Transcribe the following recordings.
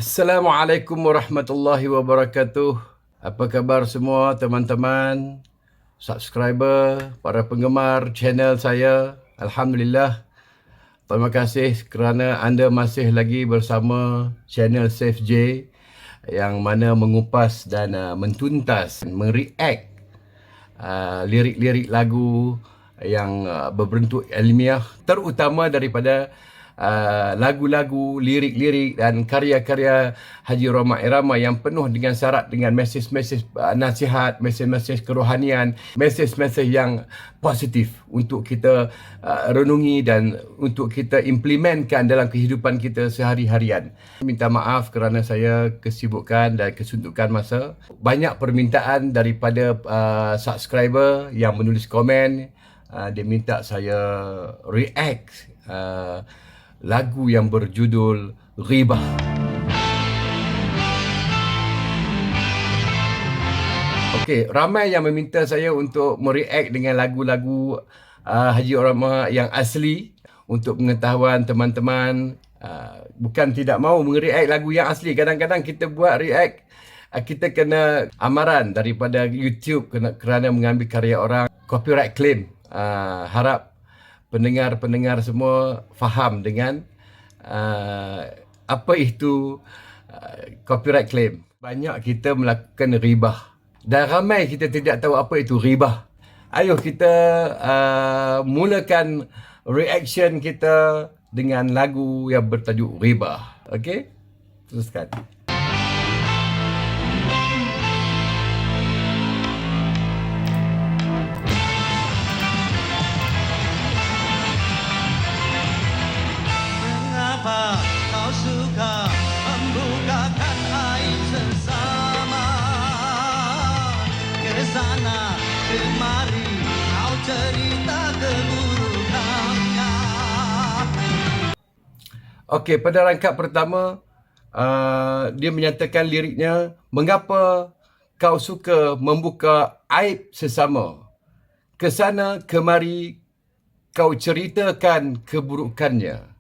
Assalamualaikum warahmatullahi wabarakatuh. Apa khabar semua teman-teman, subscriber, para penggemar channel saya? Alhamdulillah. Terima kasih kerana anda masih lagi bersama channel Safe J yang mana mengupas dan mentuntas, mereact lirik-lirik lagu yang berbentuk ilmiah, terutama daripada lagu-lagu, lirik-lirik dan karya-karya Haji Roma Irama yang penuh dengan syarat dengan mesej-mesej nasihat, mesej-mesej kerohanian, mesej-mesej yang positif untuk kita renungi dan untuk kita implementkan dalam kehidupan kita sehari-harian. Minta maaf kerana saya kesibukan dan kesuntukan masa. Banyak permintaan daripada subscriber yang menulis komen. Dia minta saya react lagu yang berjudul Ghibah. Okey, ramai yang meminta saya untuk mereact dengan lagu-lagu Haji Roma yang asli. Untuk pengetahuan teman-teman, bukan tidak mahu mereact lagu yang asli. Kadang-kadang kita buat react, kita kena amaran daripada YouTube kerana mengambil karya orang, copyright claim. Harap pendengar-pendengar semua faham dengan apa itu copyright claim. Banyak kita melakukan ribah dan ramai kita tidak tahu apa itu ribah. Ayuh kita mulakan reaction kita dengan lagu yang bertajuk Ribah. Okey? Teruskan. Kau suka membukakan aib sesama, ke sana kemari kau cerita keburukannya. Okey, pada rangkap pertama dia menyatakan liriknya, mengapa kau suka membuka aib sesama, ke sana kemari kau ceritakan keburukannya.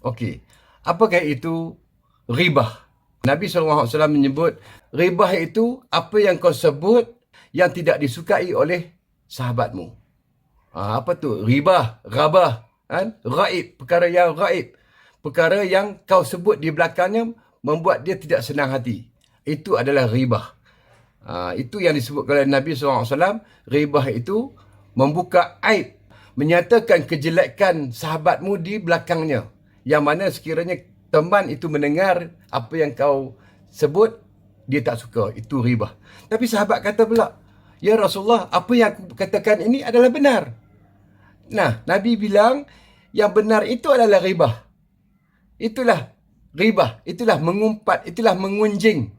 Okey, apakah itu ghibah? Nabi SAW menyebut ghibah itu apa yang kau sebut yang tidak disukai oleh sahabatmu. Apa tu? Ghibah, ghabah, kan? Ghaib, perkara yang ghaib. Perkara yang kau sebut di belakangnya membuat dia tidak senang hati. Itu adalah ghibah. Itu yang disebut oleh Nabi SAW. Ghibah itu membuka aib, menyatakan kejelekan sahabatmu di belakangnya. Yang mana sekiranya teman itu mendengar apa yang kau sebut, dia tak suka. Itu ribah. Tapi sahabat kata pula, ya Rasulullah, apa yang aku katakan ini adalah benar. Nah, Nabi bilang, yang benar itu adalah ribah. Itulah ribah. Itulah mengumpat. Itulah mengunjing.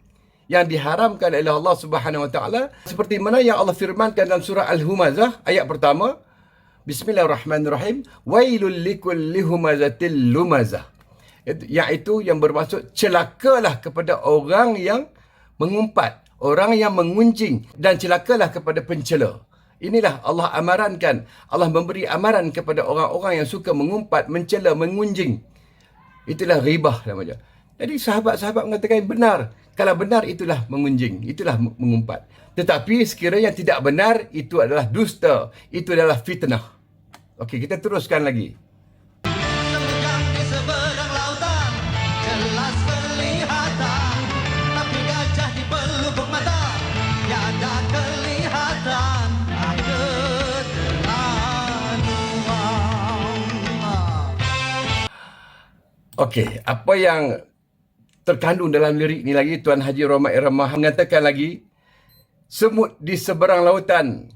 Yang diharamkan oleh Allah Subhanahu Wa Taala. Seperti mana yang Allah firmankan dalam surah Al-Humazah, ayat pertama. Bismillahirrahmanirrahim. Wailul likulli humazatil lumazah. Iaitu yang bermaksud celakalah kepada orang yang mengumpat, orang yang mengunjing, dan celakalah kepada pencela. Inilah Allah amarankan. Allah memberi amaran kepada orang-orang yang suka mengumpat, mencela, mengunjing. Itulah ribah namanya. Jadi sahabat-sahabat mengatakan benar. Kalau benar itulah mengunjing, itulah mengumpat. Tetapi sekiranya tidak benar, itu adalah dusta. Itu adalah fitnah. Okey, kita teruskan lagi. Semujang di seberang lautan jelas kelihatan, tapi gajah di pelupuk mata tiada kelihatan. Okey, apa yang terkandung dalam lirik ni lagi, Tuan Haji Roma Irama mengatakan lagi, semut di seberang lautan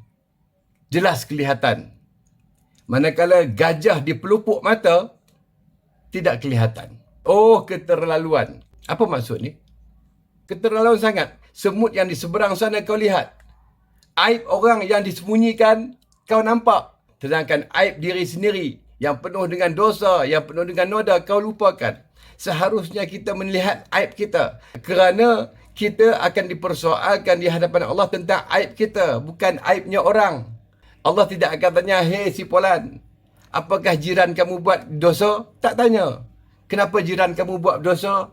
jelas kelihatan, manakala gajah di pelupuk mata tidak kelihatan. Oh, keterlaluan. Apa maksud ni? Keterlaluan sangat. Semut yang di seberang sana kau lihat. Aib orang yang disembunyikan kau nampak. Sedangkan aib diri sendiri yang penuh dengan dosa, yang penuh dengan noda kau lupakan. Seharusnya kita melihat aib kita. Kerana kita akan dipersoalkan di hadapan Allah tentang aib kita, bukan aibnya orang. Allah tidak akan tanya, hei si Polan, apakah jiran kamu buat dosa? Tak tanya. Kenapa jiran kamu buat dosa?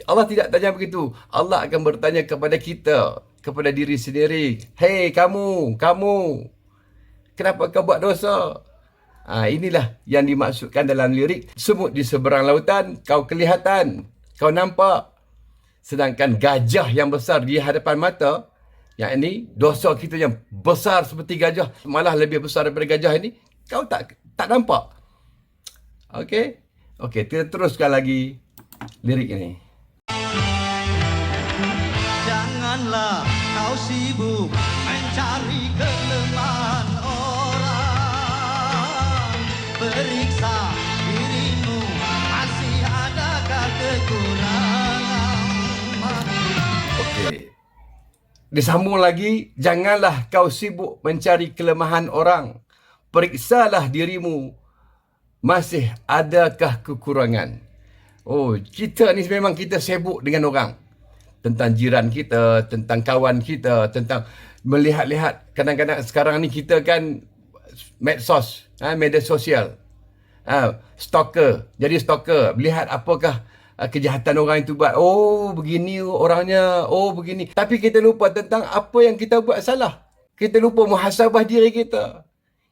Allah tidak tanya begitu. Allah akan bertanya kepada kita, kepada diri sendiri. Hei kamu, kenapa kau buat dosa? Inilah yang dimaksudkan dalam lirik. Semut di seberang lautan, kau kelihatan, kau nampak. Sedangkan gajah yang besar di hadapan mata, yang ini dosa kita yang besar seperti gajah, malah lebih besar daripada gajah ini, kau tak nampak. Okey, kita teruskan lagi lirik ini. Janganlah kau sibuk mencari kelemahan orang. Periksa dirimu, masih adakah kekurangan. Okey. Disambung lagi, janganlah kau sibuk mencari kelemahan orang. Periksalah dirimu, masih adakah kekurangan. Oh, kita ni memang kita sibuk dengan orang. Tentang jiran kita, tentang kawan kita, tentang melihat-lihat. Kadang-kadang sekarang ni kita kan medsos, media sosial. Stalker. Jadi stalker. Melihat apakah kejahatan orang itu buat. Oh, begini orangnya. Oh, begini. Tapi kita lupa tentang apa yang kita buat salah. Kita lupa muhasabah diri kita.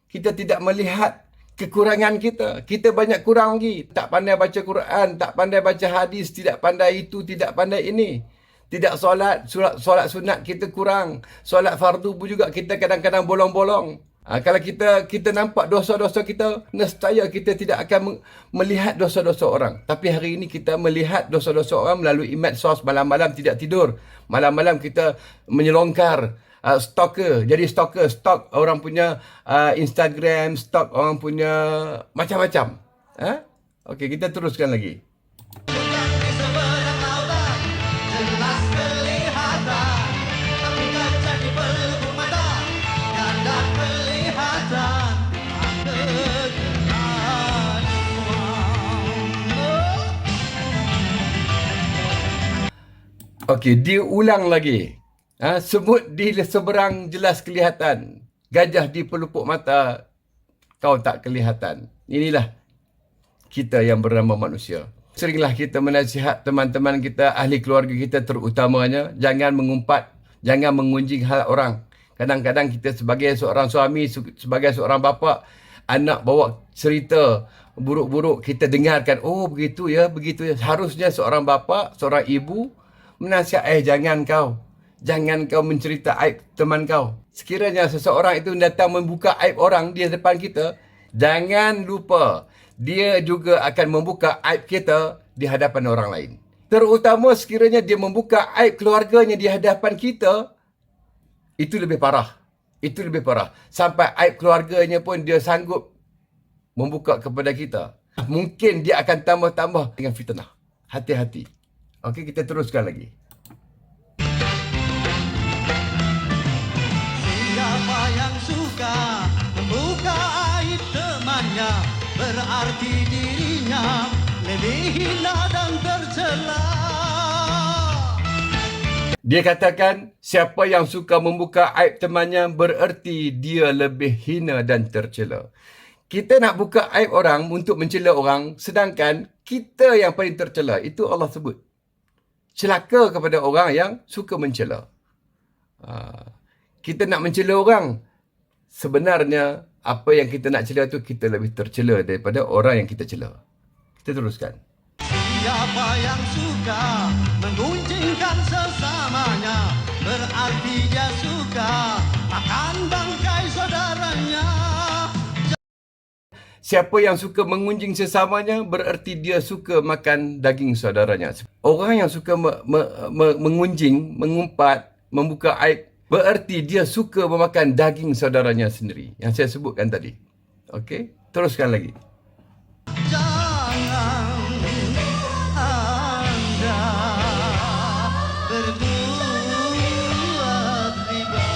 Kita tidak melihat kekurangan kita. Kita banyak kurang lagi. Tak pandai baca Quran, tak pandai baca hadis, tidak pandai itu, tidak pandai ini. Tidak solat, solat sunat kita kurang. Solat fardu pun juga kita kadang-kadang bolong-bolong. Kalau kita nampak dosa-dosa kita, nescaya kita tidak akan melihat dosa-dosa orang. Tapi hari ini kita melihat dosa-dosa orang melalui medsos, malam-malam tidak tidur. Malam-malam kita menyelongkar. Stalker, jadi stalker, stalk orang punya Instagram, stalk orang punya macam-macam. Okey, kita teruskan lagi. Bukan di seberang lautan, jelas kelihatan. Tapi gajah di pelupuk mata, tiada kelihatan. Okey, diulang lagi. Semut di seberang jelas kelihatan. Gajah di pelupuk mata, kau tak kelihatan. Inilah kita yang bernama manusia. Seringlah kita menasihat teman-teman kita, ahli keluarga kita terutamanya, jangan mengumpat, jangan mengunjing hal orang. Kadang-kadang kita sebagai seorang suami, sebagai seorang bapa, anak bawa cerita buruk-buruk, kita dengarkan, oh begitu ya. Harusnya seorang bapa, seorang ibu menasihat, jangan kau mencerita aib teman kau. Sekiranya seseorang itu datang membuka aib orang di depan kita, jangan lupa dia juga akan membuka aib kita di hadapan orang lain. Terutama sekiranya dia membuka aib keluarganya di hadapan kita, itu lebih parah. Sampai aib keluarganya pun dia sanggup membuka kepada kita. Mungkin dia akan tambah-tambah dengan fitnah. Hati-hati. Okey, kita teruskan lagi. Siapa yang suka membuka aib temannya, berarti dirinya lebih hina dan tercela. Dia katakan, siapa yang suka membuka aib temannya bererti dia lebih hina dan tercela. Kita nak buka aib orang untuk mencela orang, sedangkan kita yang paling tercela. Itu Allah sebut. Celaka kepada orang yang suka mencela. Kita nak mencela orang, sebenarnya apa yang kita nak cela tu kita lebih tercela daripada orang yang kita cela. Kita teruskan. Siapa yang suka menggunjingkan sesamanya, berarti dia suka makan bangkai saudaranya. Siapa yang suka mengunjing sesamanya bererti dia suka makan daging saudaranya. Orang yang suka mengunjing, mengumpat, membuka aib, bererti dia suka memakan daging saudaranya sendiri. Yang saya sebutkan tadi. Okey, teruskan lagi. Jangan Anda berbuat riba.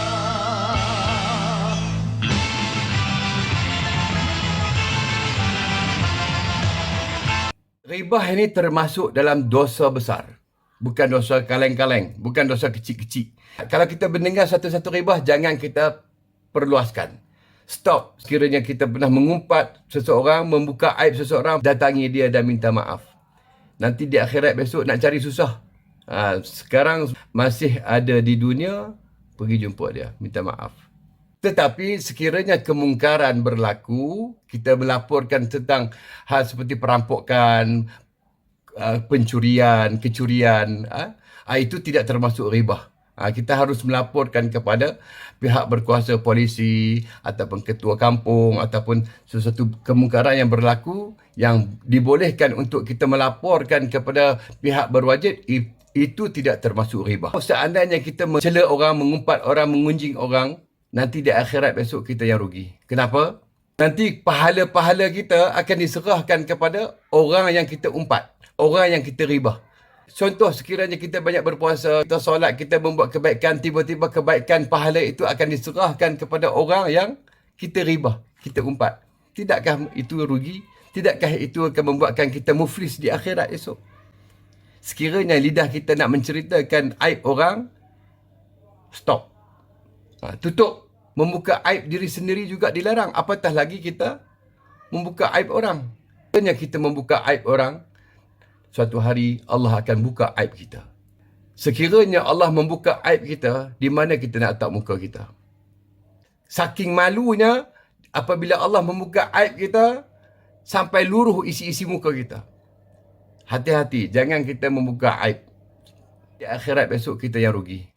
Ribah ini termasuk dalam dosa besar. Bukan dosa kaleng-kaleng. Bukan dosa kecil-kecil. Kalau kita mendengar satu-satu ribah, jangan kita perluaskan. Stop. Sekiranya kita pernah mengumpat seseorang, membuka aib seseorang, datangi dia dan minta maaf. Nanti di akhirat besok nak cari susah. Sekarang masih ada di dunia, pergi jumpa dia, minta maaf. Tetapi sekiranya kemungkaran berlaku, kita melaporkan tentang hal seperti perampokan, pencurian, kecurian, itu tidak termasuk ribah. Kita harus melaporkan kepada pihak berkuasa, polisi ataupun ketua kampung ataupun sesuatu kemungkaran yang berlaku yang dibolehkan untuk kita melaporkan kepada pihak berwajib, itu tidak termasuk ribah. Seandainya kita mencela orang, mengumpat orang, mengunjing orang, nanti di akhirat besok kita yang rugi. Kenapa? Nanti pahala-pahala kita akan diserahkan kepada orang yang kita umpat, orang yang kita ribah. Contoh, sekiranya kita banyak berpuasa, kita solat, kita membuat kebaikan, tiba-tiba kebaikan pahala itu akan diserahkan kepada orang yang kita ribah, kita umpat. Tidakkah itu rugi? Tidakkah itu akan membuatkan kita muflis di akhirat esok? Sekiranya lidah kita nak menceritakan aib orang, stop. Tutup. Membuka aib diri sendiri juga dilarang. Apatah lagi kita membuka aib orang. Sekiranya kita membuka aib orang, suatu hari Allah akan buka aib kita. Sekiranya Allah membuka aib kita, di mana kita nak letak muka kita? Saking malunya, apabila Allah membuka aib kita, sampai luruh isi-isi muka kita. Hati-hati, jangan kita membuka aib. Di akhirat besok kita yang rugi.